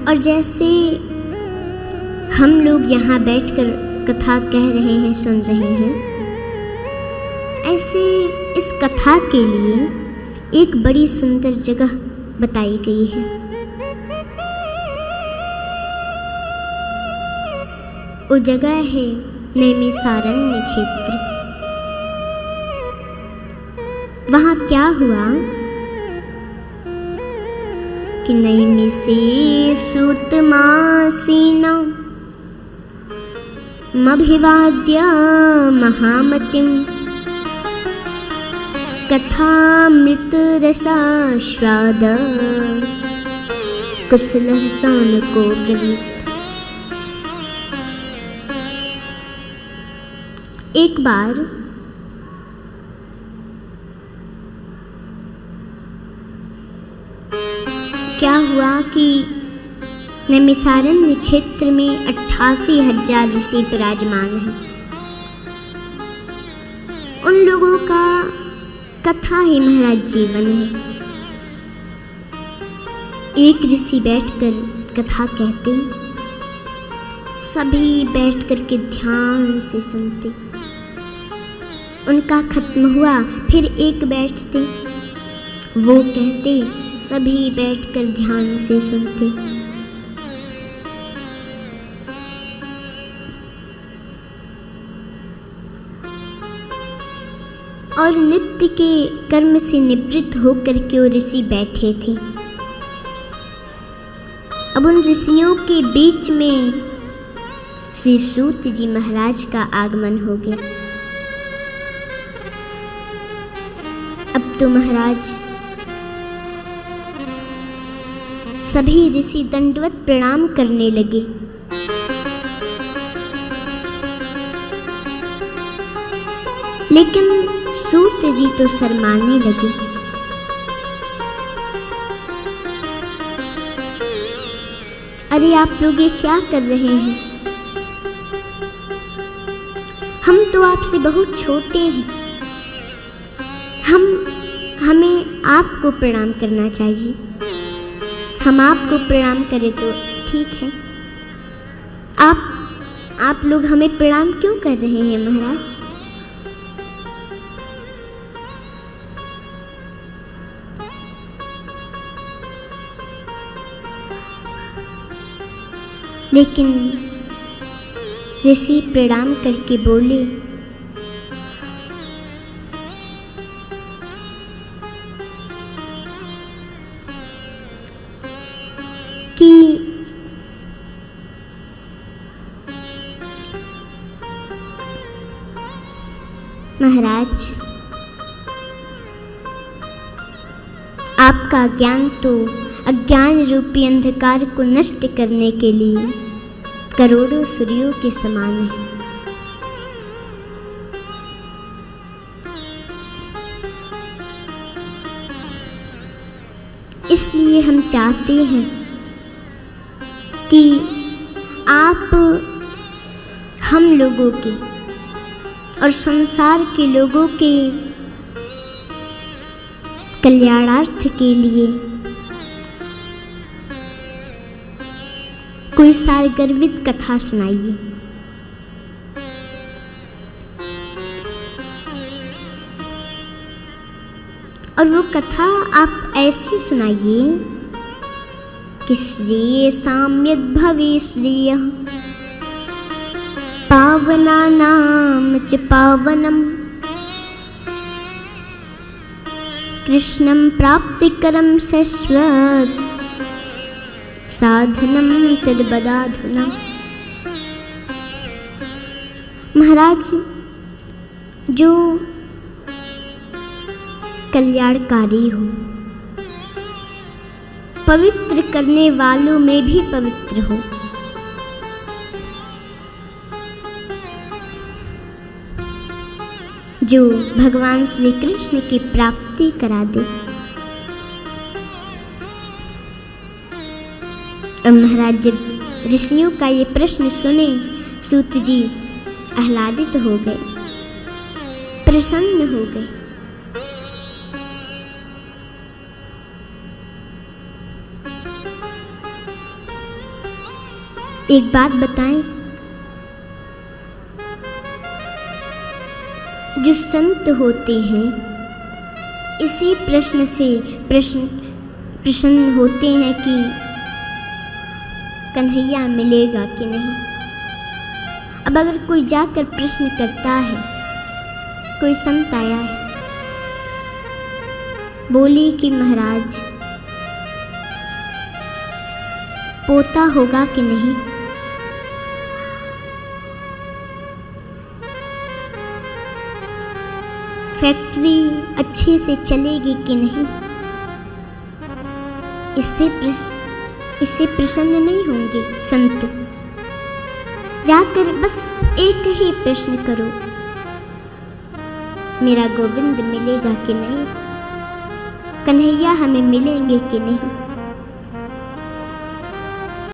और जैसे हम लोग यहाँ बैठकर कथा कह रहे हैं, सुन रहे हैं, ऐसे इस कथा के लिए एक बड़ी सुंदर जगह बताई गई है। वो जगह है नैमिषारण्य क्षेत्र। वहाँ क्या हुआ कि नैमिषे सूतमासीना मभिवाद्य महामतिं कथामृतरसास्वाद कुशलः सानको ब्रवीत। एक बार क्या हुआ कि नैमिषारण्य क्षेत्र में 88,000 ऋषि विराजमान हैं। उन लोगों का कथा ही महाराज जीवन है। एक ऋषि बैठकर कथा कहते, सभी बैठकर के ध्यान से सुनते। उनका खत्म हुआ, फिर एक बैठते, वो कहते, सभी बैठकर ध्यान से सुनते। और नित्य के कर्म से निवृत्त होकर के वो ऋषि बैठे थे। अब उन ऋषियों के बीच में श्री सूत जी महाराज का आगमन हो गया। अब तो महाराज सभी ऋषि दंडवत प्रणाम करने लगे। लेकिन सूत जी तो शर्माने लगे। अरे आप लोग ये क्या कर रहे हैं? हम तो आपसे बहुत छोटे हैं। हमें आपको प्रणाम करना चाहिए। हम आपको प्रणाम करें तो ठीक है। आप लोग हमें प्रणाम क्यों कर रहे हैं महाराज? लेकिन ऋषि प्रणाम करके बोले, कि महाराज आपका ज्ञान तो अज्ञान रूपी अंधकार को नष्ट करने के लिए करोड़ों सूर्यों के समान है। इसलिए हम चाहते हैं कि आप हम लोगों के और संसार के लोगों के कल्याणार्थ के लिए कोई सारगर्भित कथा सुनाइए। और वो कथा आप ऐसी सुनाइए कि श्रेयसां यद्भवे श्रेयः पावनानां च पावनम् कृष्णं प्राप्तिकरं शश्वत् साधनम तद्बदाधुना। महाराज जो कल्याणकारी हो, पवित्र करने वालों में भी पवित्र हो, जो भगवान श्री कृष्ण की प्राप्ति करा दे। और महाराज जब ऋषियों का ये प्रश्न सुने, सूत जी आह्लादित हो गए, प्रसन्न हो गए। एक बात बताएं, जो संत होते हैं इसी प्रश्न से प्रसन्न होते हैं कि कन्हैया मिलेगा कि नहीं। अब अगर कोई जाकर प्रश्न करता है, कोई संत आया है, बोली कि महाराज पोता होगा कि नहीं, फैक्ट्री अच्छे से चलेगी कि नहीं, इससे प्रसन्न नहीं होंगे संत। जाकर बस एक ही प्रश्न करो, मेरा गोविंद मिलेगा कि नहीं, कन्हैया हमें मिलेंगे कि नहीं।